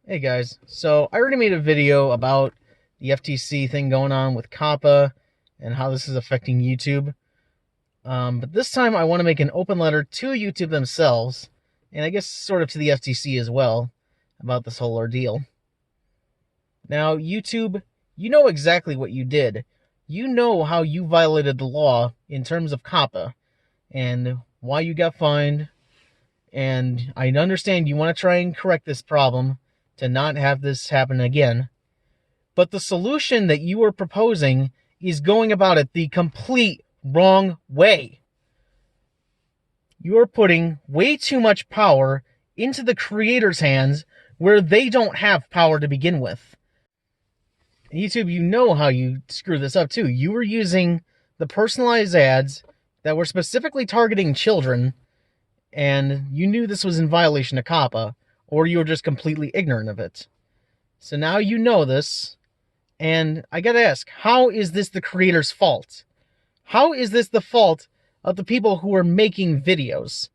Hey guys, so I already made a video about the FTC thing going on with COPPA and how this is affecting YouTube. But this time I want to make an open letter to YouTube themselves, and I guess sort of to the FTC as well, about this whole ordeal. Now, YouTube, you know exactly what you did. You know how you violated the law in terms of COPPA, and why you got fined, and I understand you want to try and correct this problem to not have this happen again. But the solution that you are proposing is going about it the complete wrong way. You are putting way too much power into the creators' hands where they don't have power to begin with. YouTube, you know how you screw this up too. You were using the personalized ads that were specifically targeting children, and you knew this was in violation of COPPA, or you were just completely ignorant of it. So now you know this, and I gotta ask, how is this the creator's fault? How is this the fault of the people who are making videos?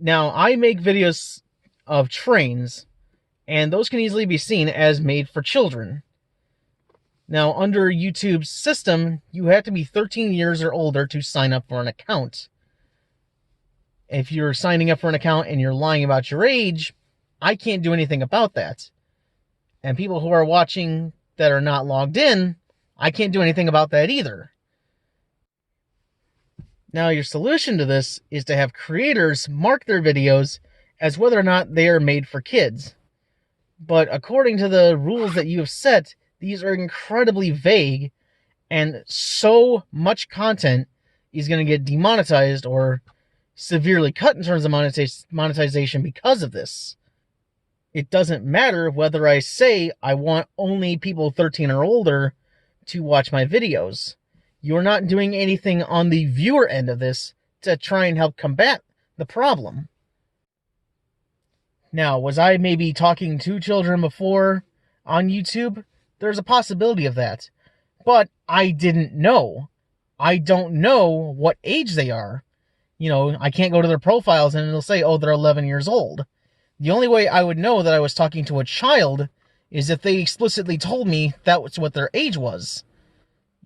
Now, I make videos of trains, and those can easily be seen as made for children. Now, under YouTube's system, you have to be 13 years or older to sign up for an account. If you're signing up for an account and you're lying about your age, I can't do anything about that. And people who are watching that are not logged in, I can't do anything about that either. Now, your solution to this is to have creators mark their videos as whether or not they are made for kids. But according to the rules that you have set, these are incredibly vague, and so much content is going to get demonetized or severely cut in terms of monetization because of this. It doesn't matter whether I say I want only people 13 or older to watch my videos. You're not doing anything on the viewer end of this to try and help combat the problem. Now, was I maybe talking to children before on YouTube? There's a possibility of that. But I didn't know. I don't know what age they are. You know, I can't go to their profiles and it'll say, oh, they're 11 years old. The only way I would know that I was talking to a child is if they explicitly told me that was what their age was.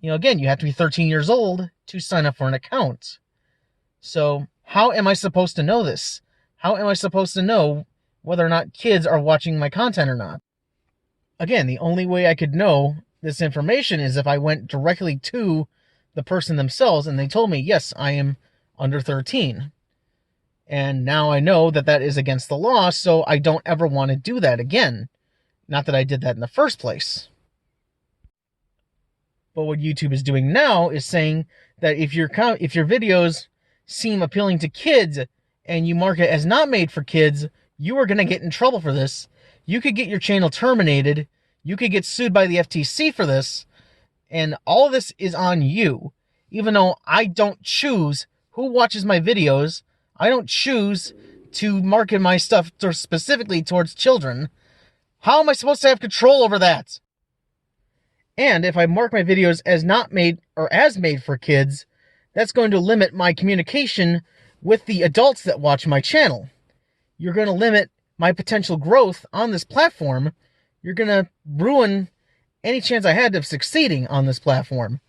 You know, again, you have to be 13 years old to sign up for an account. So, how am I supposed to know this? How am I supposed to know whether or not kids are watching my content or not? Again, the only way I could know this information is if I went directly to the person themselves and they told me, yes, I am under 13. And now I know that that is against the law, so I don't ever want to do that again. Not that I did that in the first place. But what YouTube is doing now is saying that if your videos seem appealing to kids and you mark it as not made for kids, you are going to get in trouble for this. You could get your channel terminated. You could get sued by the FTC for this. And all of this is on you. Even though I don't choose who watches my videos, I don't choose to market my stuff specifically towards children. How am I supposed to have control over that? And if I mark my videos as not made or as made for kids, that's going to limit my communication with the adults that watch my channel. You're going to limit my potential growth on this platform. You're going to ruin any chance I had of succeeding on this platform.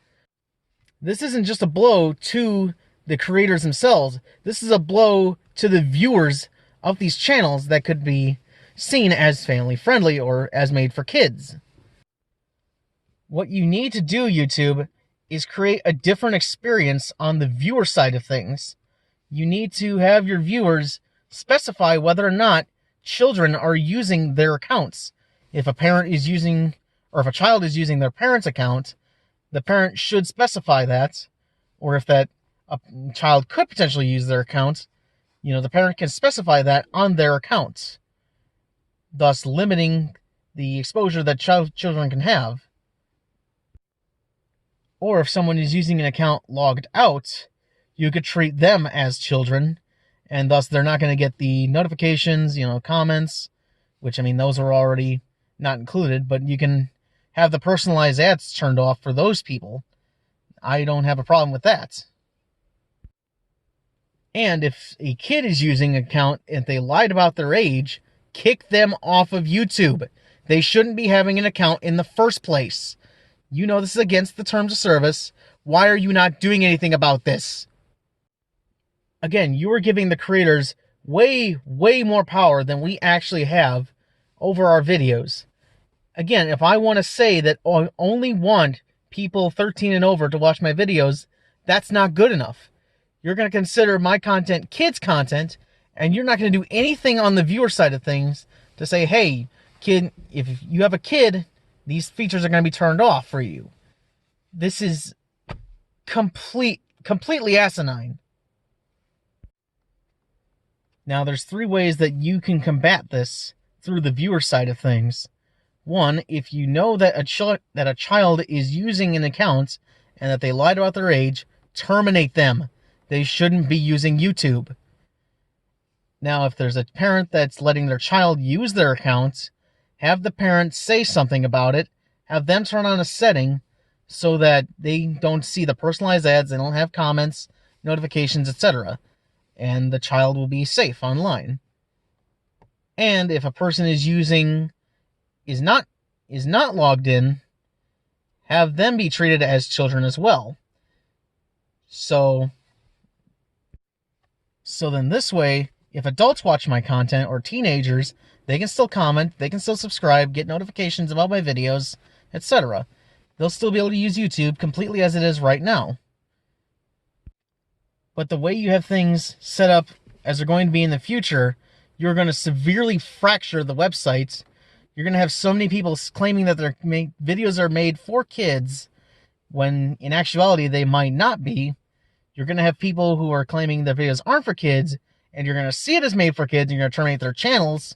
This isn't just a blow to the creators themselves. This is a blow to the viewers of these channels that could be seen as family friendly or as made for kids. What you need to do, YouTube, is create a different experience on the viewer side of things. You need to have your viewers specify whether or not children are using their accounts. If a parent is using, or if a child is using their parent's account, the parent should specify that. Or if that a child could potentially use their account, you know, the parent can specify that on their account, thus limiting the exposure that children can have. Or if someone is using an account logged out, you could treat them as children, and thus they're not going to get the notifications, you know, comments, which, I mean, those are already not included, but you can have the personalized ads turned off for those people. I don't have a problem with that. And if a kid is using an account, if they lied about their age, kick them off of YouTube. They shouldn't be having an account in the first place. You know this is against the terms of service. Why are you not doing anything about this? Again, you are giving the creators way more power than we actually have over our videos. Again, if I want to say that I only want people 13 and over to watch my videos, that's not good enough. You're going to consider my content kids content, and you're not going to do anything on the viewer side of things to say, hey, kid, if you have a kid, these features are going to be turned off for you. This is completely asinine. Now, there's 3 ways that you can combat this through the viewer side of things. 1, if you know that a child is using an account and that they lied about their age, terminate them. They shouldn't be using YouTube. Now, if there's a parent that's letting their child use their account, have the parent say something about it, have them turn on a setting so that they don't see the personalized ads, they don't have comments, notifications, etc. And the child will be safe online. And if a person is not logged in, have them be treated as children as well. So then this way, if adults watch my content or teenagers, they can still comment, they can still subscribe, get notifications about my videos, etc. They'll still be able to use YouTube completely as it is right now. But the way you have things set up as they're going to be in the future, you're going to severely fracture the website. You're going to have so many people claiming that their videos are made for kids, when in actuality they might not be. You're going to have people who are claiming their videos aren't for kids, and you're going to see it as made for kids, and you're going to terminate their channels,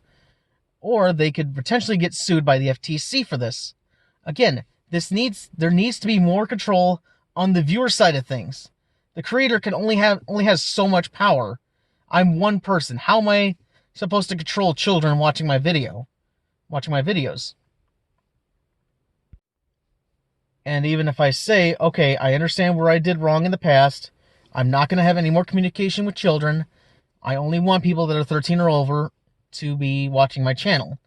or they could potentially get sued by the FTC for this. Again, there needs to be more control on the viewer side of things. The creator can only has so much power. I'm one person. How am I supposed to control children watching my videos? And even if I say, okay, I understand where I did wrong in the past, I'm not going to have any more communication with children. I only want people that are 13 or over to be watching my channel.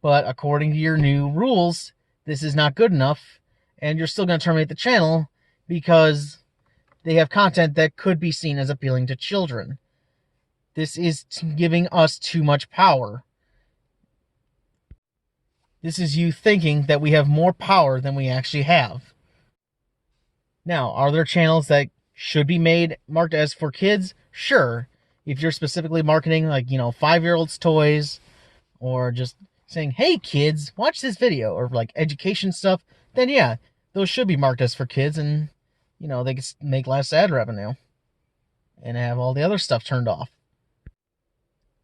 But according to your new rules, this is not good enough, and you're still going to terminate the channel because they have content that could be seen as appealing to children. This is giving us too much power. This is you thinking that we have more power than we actually have. Now, are there channels that should be marked as for kids? Sure. If you're specifically marketing 5-year-olds toys, or just saying, hey kids, watch this video, or like education stuff, then yeah, those should be marked as for kids, and they can make less ad revenue and have all the other stuff turned off.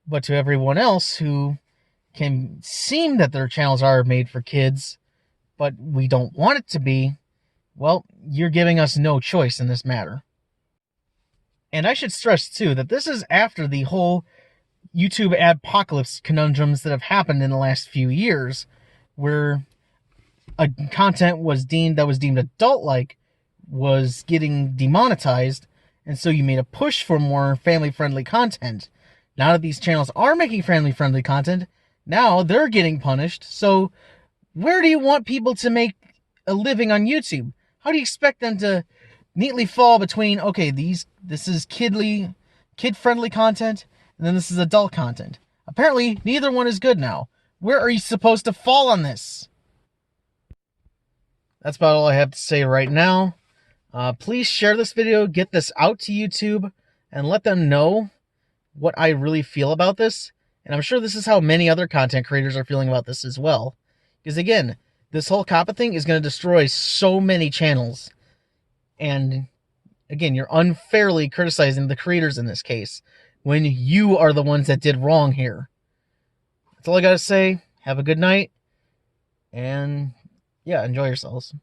But to everyone else who can seem that their channels are made for kids, but we don't want it to be, well, you're giving us no choice in this matter. And I should stress, too, that this is after the whole YouTube adpocalypse conundrums that have happened in the last few years, where a content that was deemed adult-like was getting demonetized, and so you made a push for more family-friendly content. Now that these channels are making family-friendly content, now they're getting punished. So where do you want people to make a living on YouTube? How do you expect them to neatly fall between, okay, this is kid-friendly content, and then this is adult content? Apparently, neither one is good now. Where are you supposed to fall on this? That's about all I have to say right now. Please share this video, get this out to YouTube, and let them know what I really feel about this. And I'm sure this is how many other content creators are feeling about this as well. Because again, this whole COPPA thing is going to destroy so many channels. And again, you're unfairly criticizing the creators in this case, when you are the ones that did wrong here. That's all I got to say. Have a good night. And yeah, enjoy yourselves.